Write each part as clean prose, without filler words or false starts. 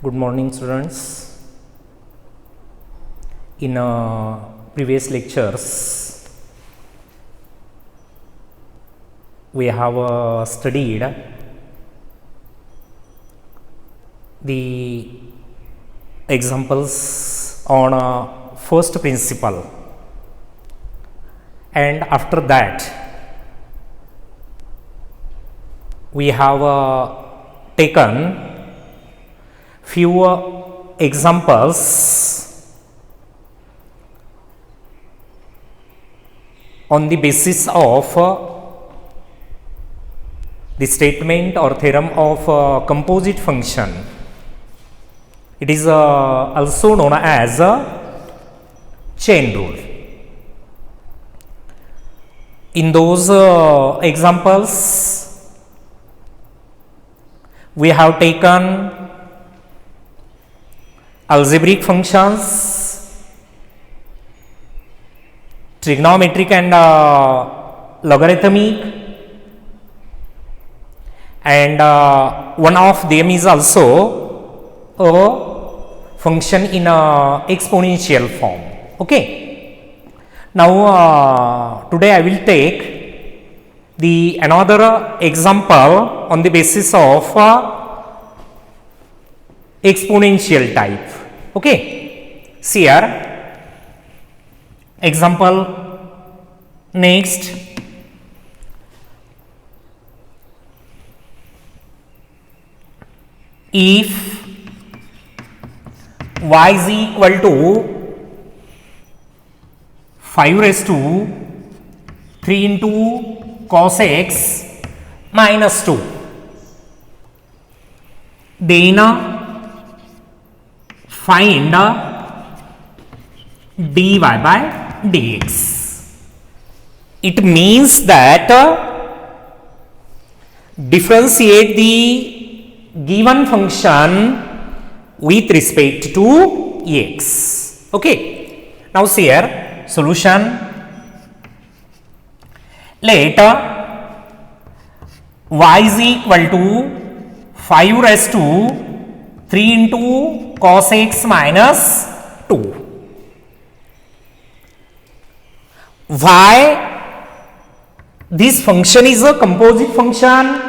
Good morning, students. In previous lectures, we have studied the examples on first principle, and after that we have taken few examples on the basis of the statement or theorem of composite function. It is also known as chain rule. In those examples, we have taken algebraic functions, trigonometric and logarithmic, and one of them is also a function in exponential form. Okay. Now today I will take the another example on the basis of exponential type. Okay. See here, example next. If y is equal to 5 raised to 3 into cos x minus 2, then find dy by dx. It means that differentiate the given function with respect to x. Okay. Now see here, solution. Let y is equal to 5 raised to 3 into cos x minus 2. Why this function is a composite function?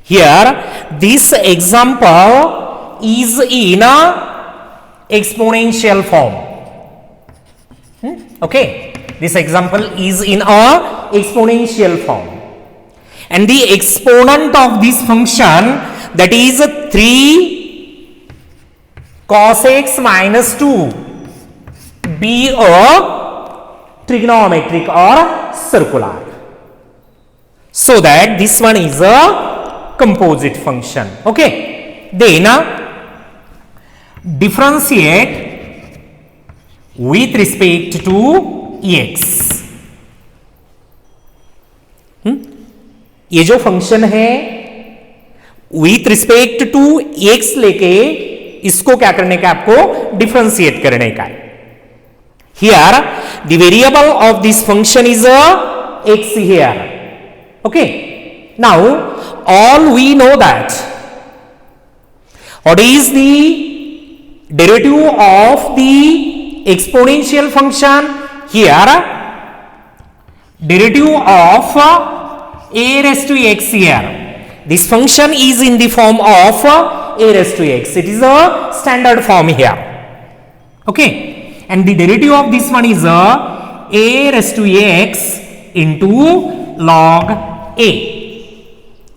Here this example is in a exponential form. Okay, this example is in a exponential form, and the exponent of this function, that is 3 cos x minus 2, be a trigonometric or circular, so that this one is a composite function. Okay. Then differentiate with respect to x. ये जो function है with respect to x लेके इसको क्या करने का, आपको differentiate करने का है. Here the variable of this function is x here. Okay. Now all we know that what is the derivative of the exponential function. Here derivative of a raised to x here. This function is in the form of a raised to x. It is a standard form here. Okay. And the derivative of this one is a raised to x into log a.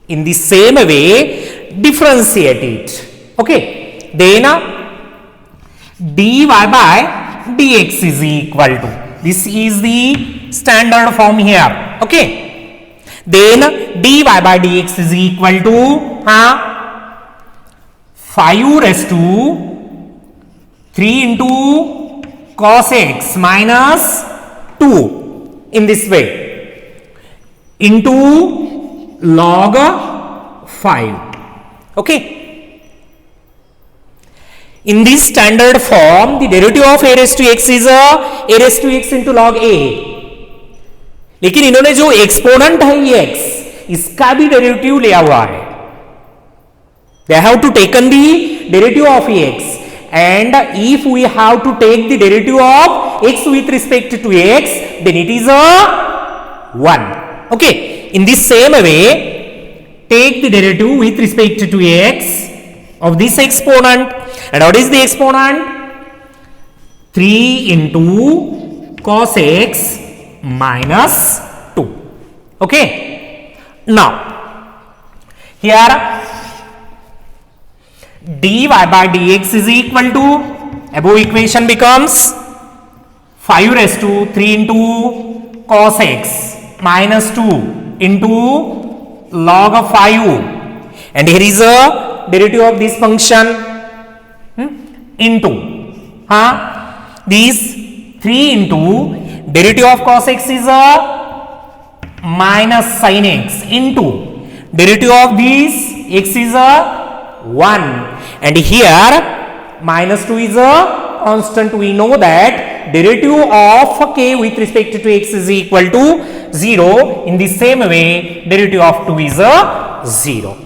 In the same way, differentiate it. Okay. Then dy by dx is equal to, this is the standard form here. Okay. Then dy by dx is equal to 5 raised to 3 into cos x minus 2 in this way into log 5. Okay. In this standard form, the derivative of a raised to x is a raised to x into log a. लेकिन इन्होंने जो exponent है ये x, इसका भी derivative लिया हुआ है. They have to taken the derivative of x, and if we have to take the derivative of x with respect to x, then it is a 1. Okay, in this same way, take the derivative with respect to x of this exponent, and what is the exponent? 3 into cos x minus 2. Okay, now here dy by dx is equal to, above equation becomes 5 raised to 3 into cos x minus 2 into log of 5, and here is a derivative of this function into this 3 into derivative of cos x is a minus sin x into derivative of this x is a 1, and here minus 2 is a constant. We know that derivative of k with respect to x is equal to 0. In the same way, derivative of 2 is a 0.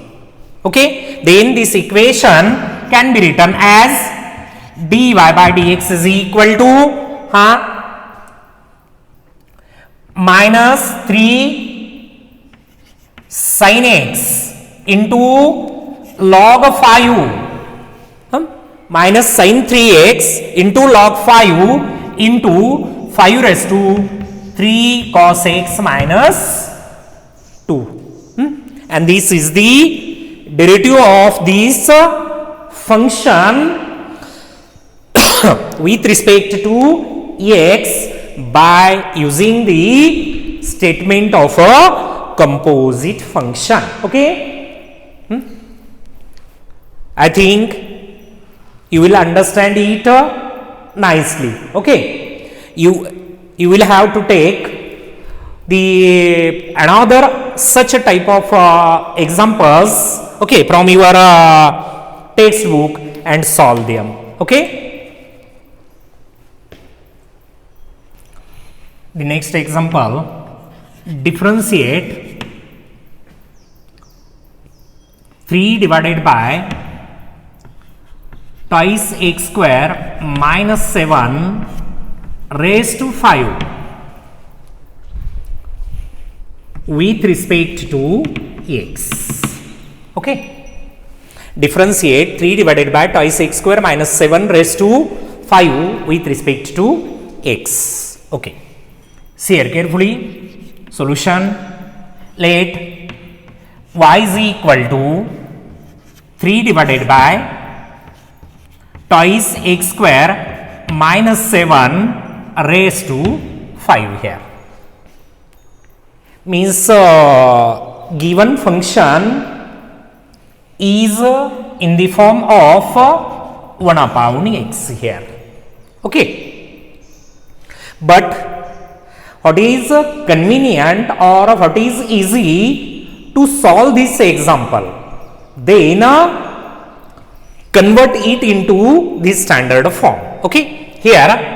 Okay, then this equation can be written as dy by dx is equal to minus 3 sin x into log of 5 minus sin 3x into log 5 into 5 raised to 3 cos x minus 2, and this is the derivative of this function with respect to x by using the statement of a composite function. Okay, I think you will understand it nicely. Okay, you will have to take the another such a type of examples, okay, from your textbook and solve them. Okay, the next example, differentiate 3 divided by twice x square minus 7 raised to 5 with respect to x. Okay, differentiate 3 divided by twice x square minus 7 raised to 5 with respect to x. Okay, see here carefully. Solution, let y is equal to 3 divided by twice x square minus 7 raised to 5 here. Means given function is in the form of 1 upon x here. Okay, but what is convenient or what is easy to solve this example, then convert it into this standard form. Okay, here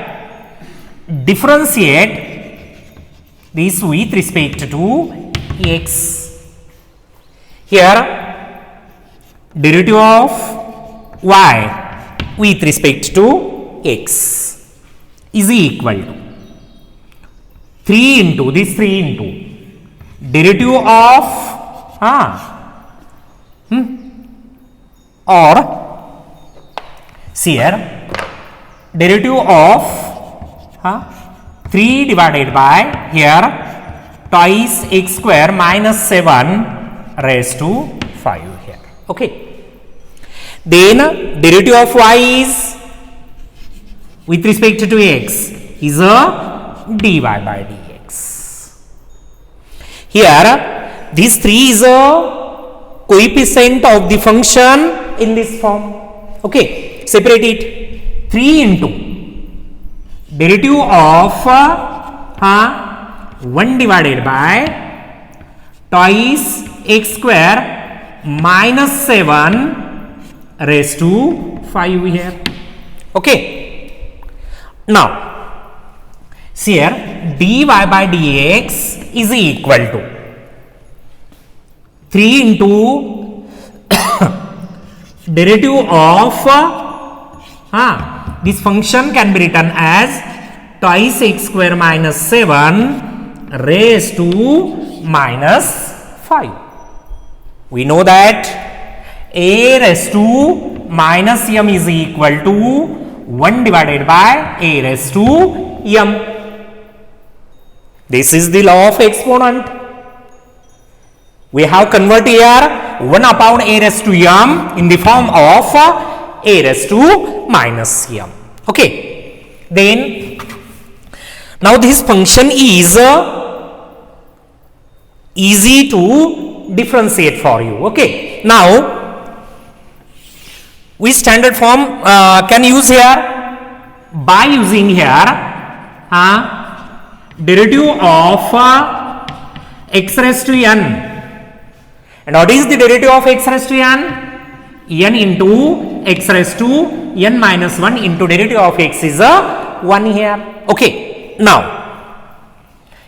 differentiate this with respect to x. Here derivative of y with respect to x is equal to 3 into this 3 into derivative of or see here derivative of 3 divided by here twice x square minus 7 raised to 5 here. Okay, then derivative of y is with respect to x is a dy by dx. Here this 3 is a coefficient of the function in this form. Okay, separate it. 3 into derivative of 1 divided by twice x square minus 7 raised to 5 here. Okay, now see here dy by dx is equal to 3 into derivative of this function can be written as twice x square minus 7 raised to minus 5. We know that a raised to minus m is equal to 1 divided by a raised to m. This is the law of exponent. We have converted here 1 upon a raised to m in the form of a raised to minus m. Okay. Then, now this function is easy to differentiate for you. Okay. Now, we standard form can use here by using here derivative of x raised to n. And what is the derivative of x raised to n? N into x raised to n minus 1 into derivative of x is 1 here. Okay. Now,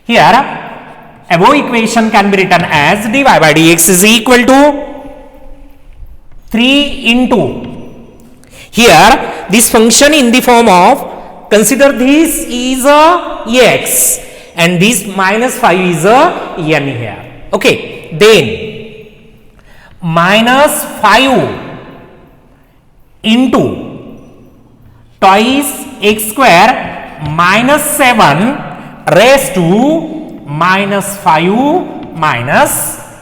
here above equation can be written as dy by dx is equal to 3 into. Here this function in the form of, consider this is x and this minus 5 is n here. Okay. Then minus 5 into twice x square minus 7 raised to minus 5 minus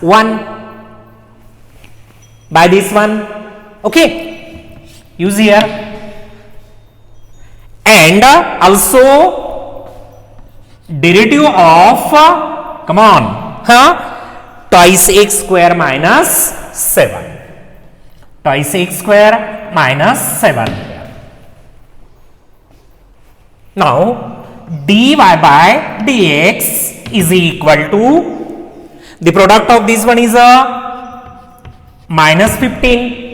1 by this one. Okay. Use here. And also derivative of, come on, twice x square minus 7. Twice x square minus 7. Now, dy by dx is equal to, the product of this one is minus 15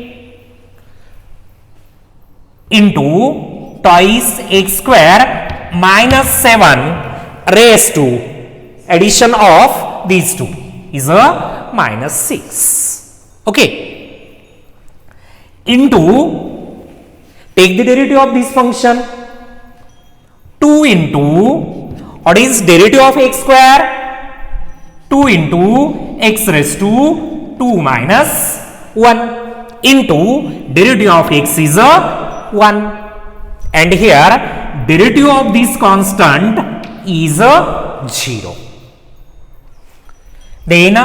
into twice x square minus 7 raised to, addition of these two is a minus 6. Okay. Into, take the derivative of this function, 2 into, what is derivative of x square? 2 into x raised to 2 minus 1 into derivative of x is a 1, and here derivative of this constant is a 0. Then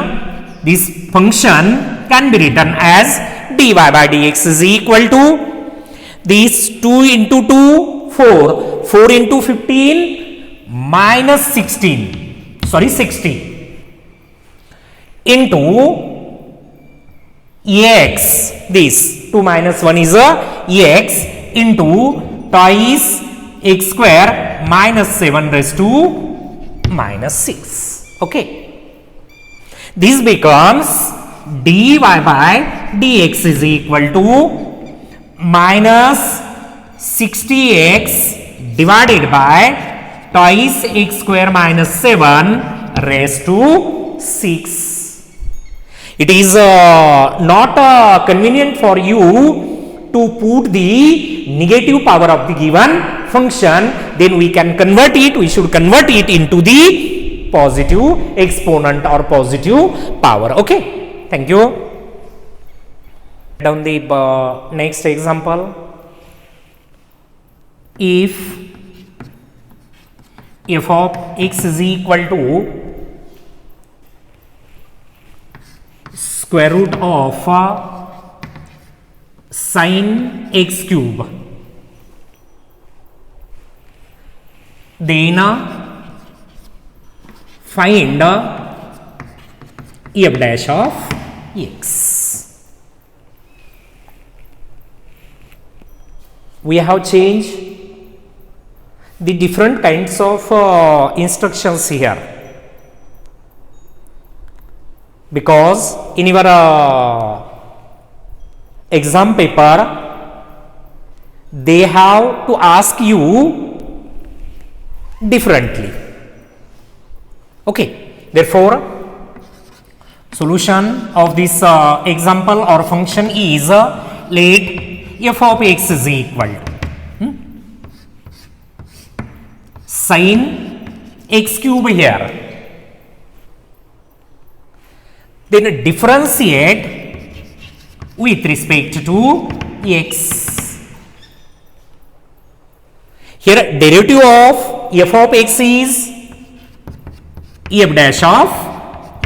this function can be written as dy by dx is equal to this 2 into 2 4, 4 into 15 minus 16, sorry 60 into x, this 2 minus 1 is a x into twice x square minus 7 raised to minus 6. Okay. This becomes dy by dx is equal to minus 60x divided by twice x square minus 7 raised to 6. It is not convenient for you to put the negative power of the given function, then we can convert it, we should convert it into the positive exponent or positive power. Okay. Thank you. Down the next example. If f of x is equal to square root of sin x cube, then find f dash of x. We have changed the different kinds of instructions here, because in your exam paper they have to ask you differently. Okay. Therefore, solution of this example or function is let f of x is equal to sin x cube here. Then differentiate with respect to x. Here derivative of f of x is f dash of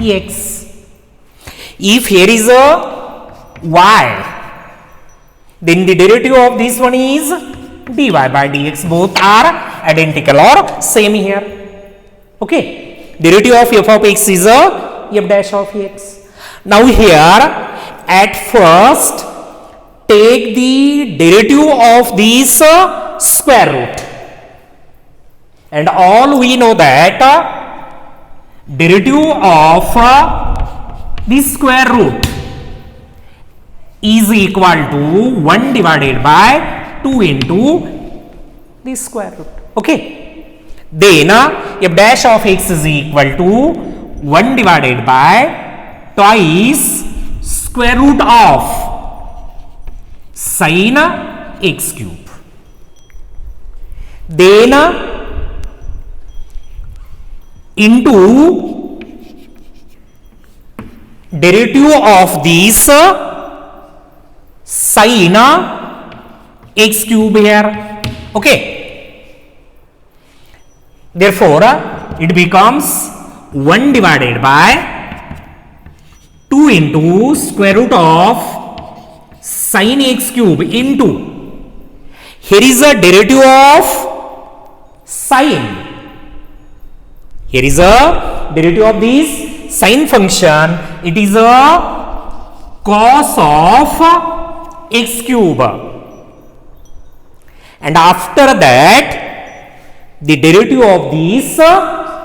x. If here is a y, then the derivative of this one is dy by dx. Both are identical or same here. Okay, derivative of f of x is a f dash of x. Now here at first take the derivative of this square root, and all we know that derivative of this square root is equal to 1 divided by 2 into this square root. Okay, then f dash of x is equal to 1 divided by twice square root of sin x cube. Then into derivative of this sin x cube here. Okay, therefore it becomes 1 divided by 2 into square root of sin x cube into, here is a derivative of sin, here is a derivative of this sin function, it is a cos of x cube, and after that the derivative of this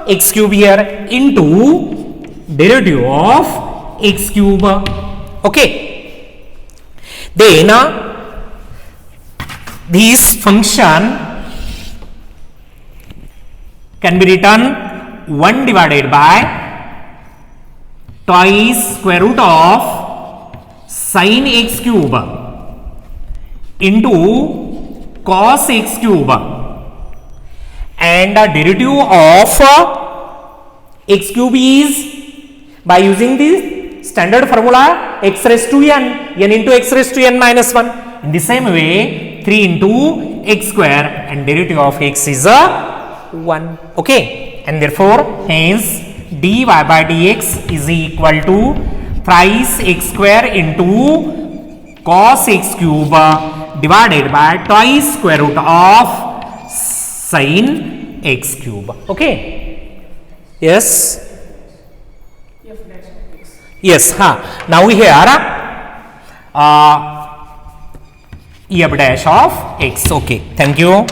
x cube here into derivative of x cube. Okay, then this function can be written 1 divided by twice square root of sin x cube into cos x cube, and the derivative of x cube is by using this standard formula x raised to n into x raised to n minus 1. In the same way 3 into x square, and derivative of x is a 1. Okay, and therefore hence dy by dx is equal to thrice x square into cos x cube divided by twice square root of sin x cube. Okay, yes, yes, now here f dash of x. Okay, thank you.